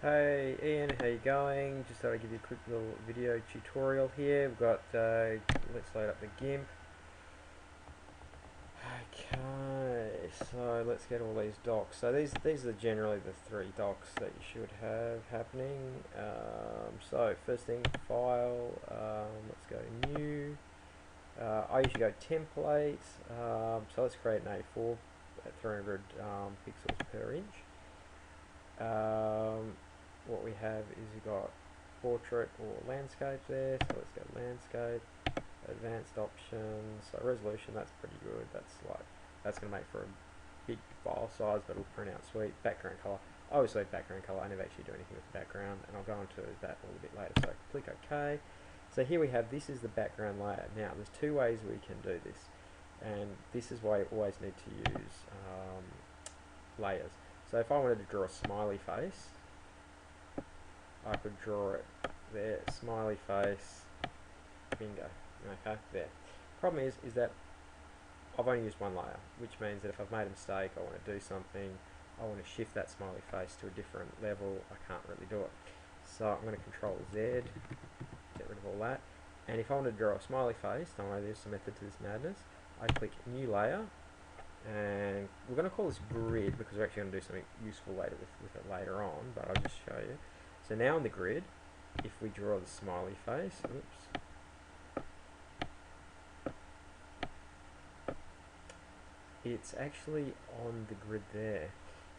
Hey Ian, how you going? Just thought I'd give you a quick little video tutorial here. We've got, let's load up the Gimp. Okay, so let's get all these docs. So these are generally the three docs that you should have happening. So first thing, file. Let's go new. I usually go templates. So let's create an A4 at 300 pixels per inch. What we have is you've got portrait or landscape there, so let's go landscape, advanced options, so resolution, that's pretty good, that's going to make for a big file size, but it'll print out sweet. Background color, obviously background color, I never actually do anything with the background, and I'll go into that a little bit later, so click OK. So here we have, this is the background layer. Now there's two ways we can do this, and this is why you always need to use layers. So if I wanted to draw a smiley face, I could draw it there, smiley face, bingo. Okay, there. Problem is that I've only used one layer, which means that if I've made a mistake, I want to do something, I want to shift that smiley face to a different level, I can't really do it. So I'm going to Control Z, get rid of all that. And if I want to draw a smiley face, don't worry, there's some method to this madness. I click New Layer, and we're going to call this Grid because we're actually going to do something useful later with it later on, but I'll just show you. So now in the grid, if we draw the smiley face, oops, it's actually on the grid there.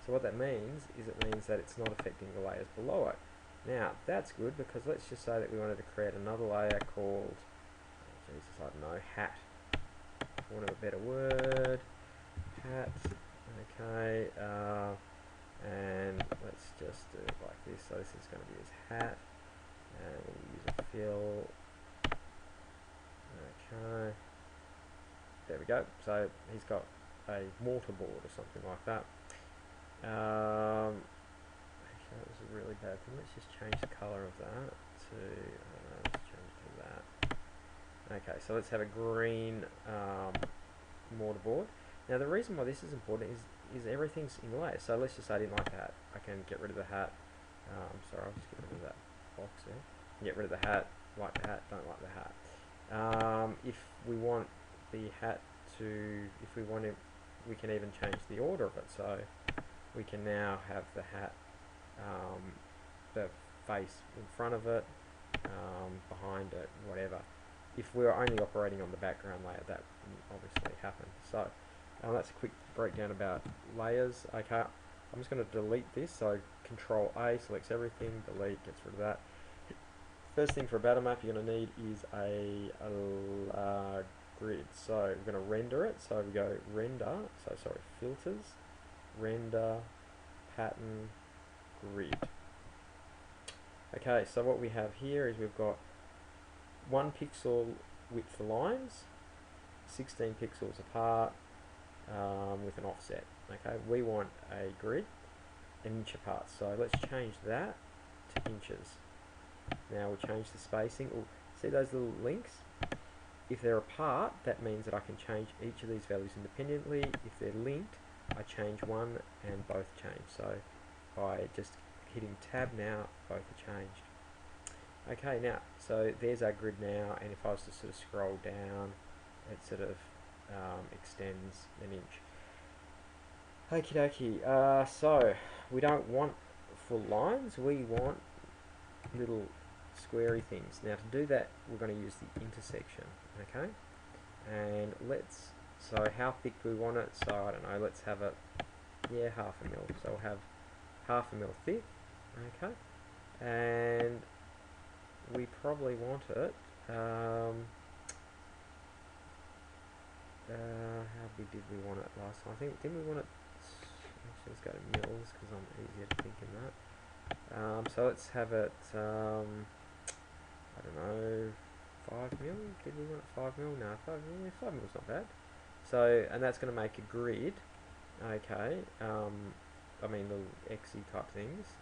So what that means is it means that it's not affecting the layers below it. Now that's good because let's just say that we wanted to create another layer called, oh Jesus, I don't know, hat. For want of a better word, hat. Okay, and let's just do it like this. So this is going to be his hat, and we'll use a fill. Okay, there we go. So he's got a mortarboard or something like that. Actually, that was a really bad thing. Let's just change the color of that to, let's change it to that. Okay, so let's have a green mortarboard. Now the reason why this is important is everything's in layers. So let's just say I didn't like the hat. I can get rid of the hat. Sorry, I'll just get rid of that box there. Get rid of the hat, like the hat, don't like the hat. If we want the hat to, if we want it, we can even change the order of it. So we can now have the hat, the face in front of it, behind it, whatever. If we were only operating on the background layer, that wouldn't obviously happen. So that's a quick breakdown about layers. Okay, I'm just going to delete this. So Control A selects everything, delete, gets rid of that. First thing for a battle map you're going to need is a grid. So we're going to render it. So we go render, so sorry, filters, render, pattern, grid. Okay, so what we have here is we've got 1 pixel width for lines, 16 pixels apart, with an offset. Okay, we want a grid an inch apart, so let's change that to inches. Now we'll change the spacing. Ooh, see those little links? If they're apart, that means that I can change each of these values independently. If they're linked, I change one and both change. So by just hitting tab now, both are changed. Okay, now, so there's our grid now, and if I was to sort of scroll down, it sort of extends an inch. Okie dokie, so we don't want full lines, we want little squarey things. Now to do that, we're going to use the intersection, okay? And let's, so how thick do we want it? So I don't know, let's have it, yeah, 1/2 mil. So we'll have 1/2 mil thick, okay? And we probably want it, how big did we want it last time? I think, didn't we want it, actually let's go to mils because I'm easier to think in that. So let's have it, I don't know, 5 mil? Did we want it 5 mil? No, 5 mil, yeah, 5 mil's not bad. So, and that's going to make a grid, okay, I mean little XY type things.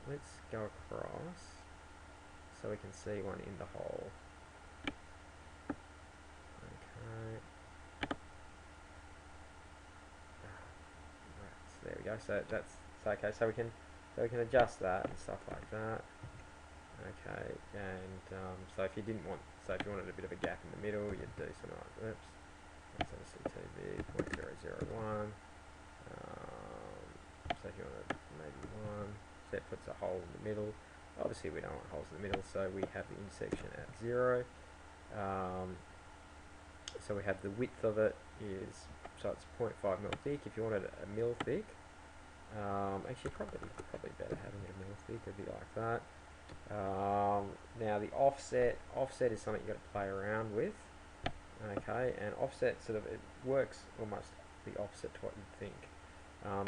Let's go across so we can see one in the hole. Okay. Right, so there we go. So that's okay. So we can So we can adjust that and stuff like that. Okay, and so if you didn't want, so if you wanted a bit of a gap in the middle, you'd do something like, oops, that's obviously too big, 0.001. So if you wanted maybe 1, so that puts a hole in the middle. Obviously we don't want holes in the middle, so we have the intersection at 0. So we have the width of it is, so it's 0.5 mil thick. If you wanted a mil thick, actually probably better having it a mil thick, it'd be like that. Now the offset is something you've got to play around with. Okay, and offset sort of, it works almost the opposite to what you'd think.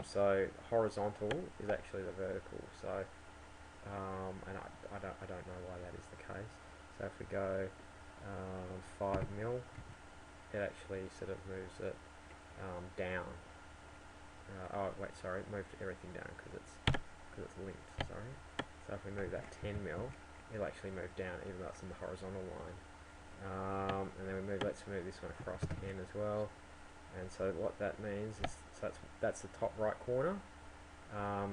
So horizontal is actually the vertical. So, and I don't know why that is the case. So if we go 5 mil, it actually sort of moves it down. Oh wait, sorry, it moved everything down because it's linked. Sorry. So if we move that 10 mil, it'll actually move down even though it's in the horizontal line. And then let's move this one across 10 as well. And so what that means is, so that's the top right corner.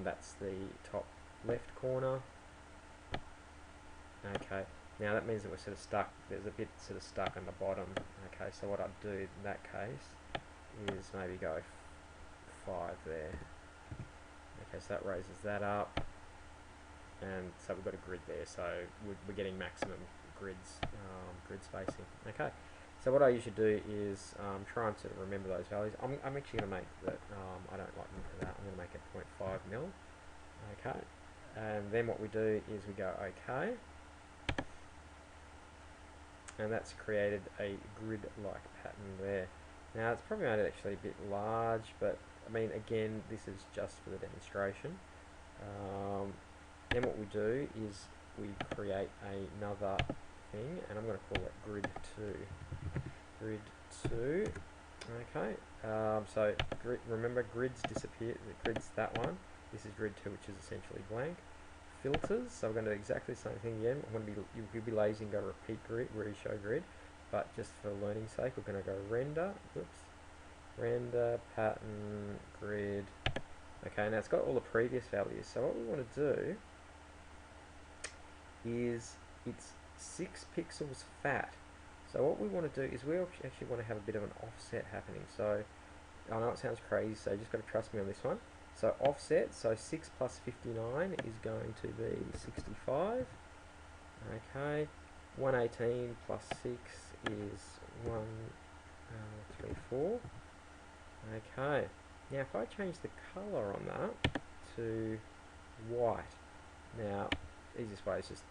That's the top left corner. Okay, now that means that we're sort of stuck, there's a bit sort of stuck on the bottom. Okay, so what I'd do in that case is maybe go 5 there. Okay, so that raises that up. And so we've got a grid there, so we're getting maximum grid spacing. Okay, so what I usually do is try and sort of remember those values. I'm actually going to make that, I don't like them for that, I'm going to make it 0.5 mil. Okay, and then what we do is we go OK, and that's created a grid-like pattern there. Now it's probably made it actually a bit large, but I mean, again, this is just for the demonstration. Then what we do is we create another thing, and I'm going to call it grid 2. Grid 2. Okay. So remember, grids disappear. The grid's that one. This is grid 2, which is essentially blank. Filters. So we're going to do exactly the same thing again. You'll be lazy and go repeat grid, reshow grid, but just for learning's sake, we're going to go render. Oops. Render pattern grid. Okay. Now it's got all the previous values. So what we want to do is it's 6 pixels fat. So what we want to do is we actually want to have a bit of an offset happening. So I know it sounds crazy, so you just got to trust me on this one. So offset, so 6 plus 59 is going to be 65. Okay, 118 plus 6 is 134. Okay, now if I change the color on that to white, now easiest way is just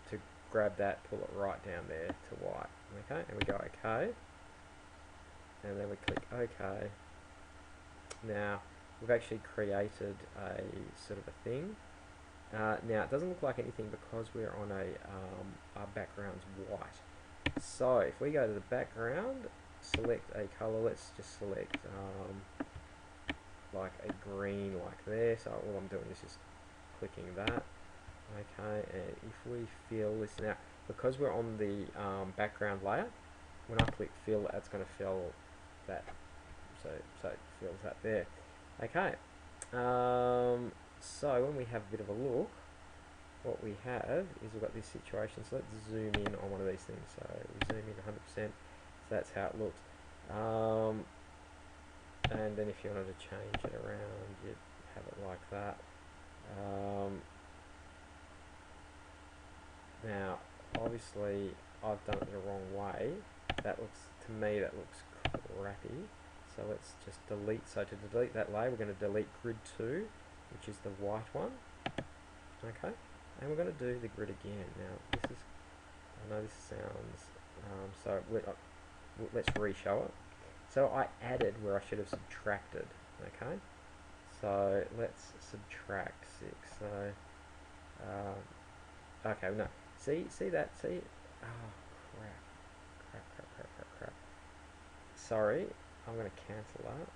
to grab that, pull it right down there to white. Okay, and we go OK, and then we click OK. Now we've actually created a sort of a thing. Now it doesn't look like anything because we're on our background's white. So if we go to the background, select a color, let's just select like a green like there. So all I'm doing is just clicking that. Okay, and if we fill this now, because we're on the background layer, when I click fill, that's going to fill that, so it fills that there. Okay, so when we have a bit of a look, what we have is we've got this situation. So let's zoom in on one of these things. So we zoom in 100%, so that's how it looks. And then if you wanted to change it around, you'd have it like that. Now, obviously, I've done it the wrong way. That looks, to me, that looks crappy. So let's just delete. So to delete that layer, we're going to delete grid 2, which is the white one. Okay, and we're going to do the grid again. Now, this is, I know this sounds, so let's reshow it. So I added where I should have subtracted. Okay, so let's subtract 6. So, okay, no. See that? See? Oh, crap. Sorry, I'm going to cancel that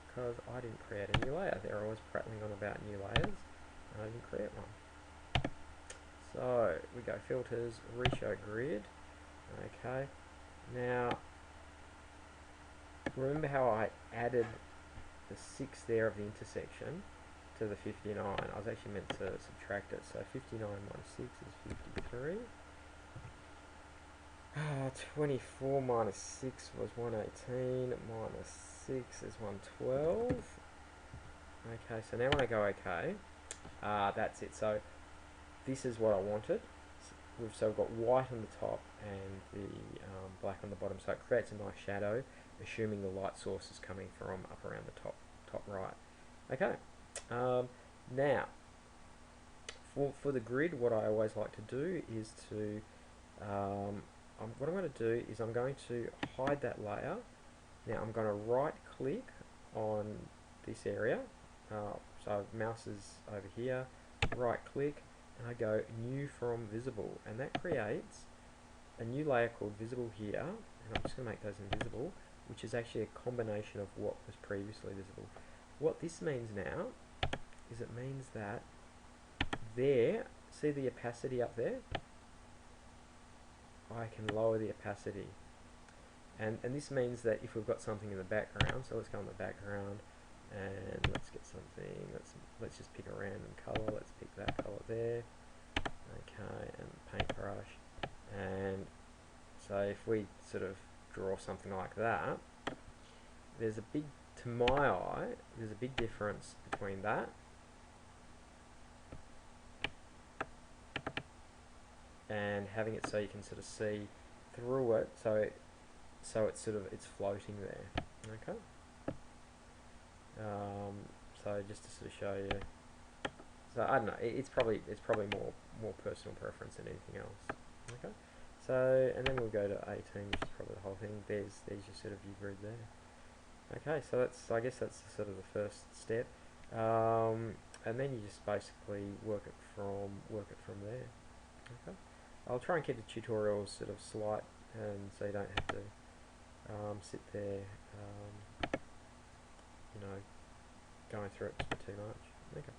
because I didn't create a new layer. They're always prattling on about new layers, and I didn't create one. So we go filters, reshow grid. Okay, now remember how I added the 6 there of the intersection to the 59. I was actually meant to subtract it. So 59 minus 6 is 53. 24 minus 6 was 118. Minus 6 is 112. Okay, so now when I go OK, that's it. So this is what I wanted. So we've got white on the top and the black on the bottom. So it creates a nice shadow, assuming the light source is coming from up around the top right. Okay. Now, for the grid, what I always like to do is to what I'm going to do is I'm going to hide that layer. Now I'm going to right click on this area. So mouse is over here, right click, and I go new from visible, and that creates a new layer called visible here, and I'm just going to make those invisible, which is actually a combination of what was previously visible. What this means now is it means that there, see the opacity up there? I can lower the opacity. And this means that if we've got something in the background, so let's go in the background and let's get something, let's just pick a random colour, let's pick that colour there, okay, and paintbrush, and so if we sort of draw something like that, there's a big, to my eye, there's a big difference between that and having it so you can sort of see through it, so it's sort of, it's floating there, okay. So just to sort of show you, so I don't know, it's probably more personal preference than anything else, okay. So and then we'll go to 18, which is probably the whole thing. There's your sort of view grid there. Okay, so I guess that's sort of the first step, and then you just basically work it from there. Okay. I'll try and keep the tutorials sort of slight, and so you don't have to sit there, you know, going through it too much. Okay.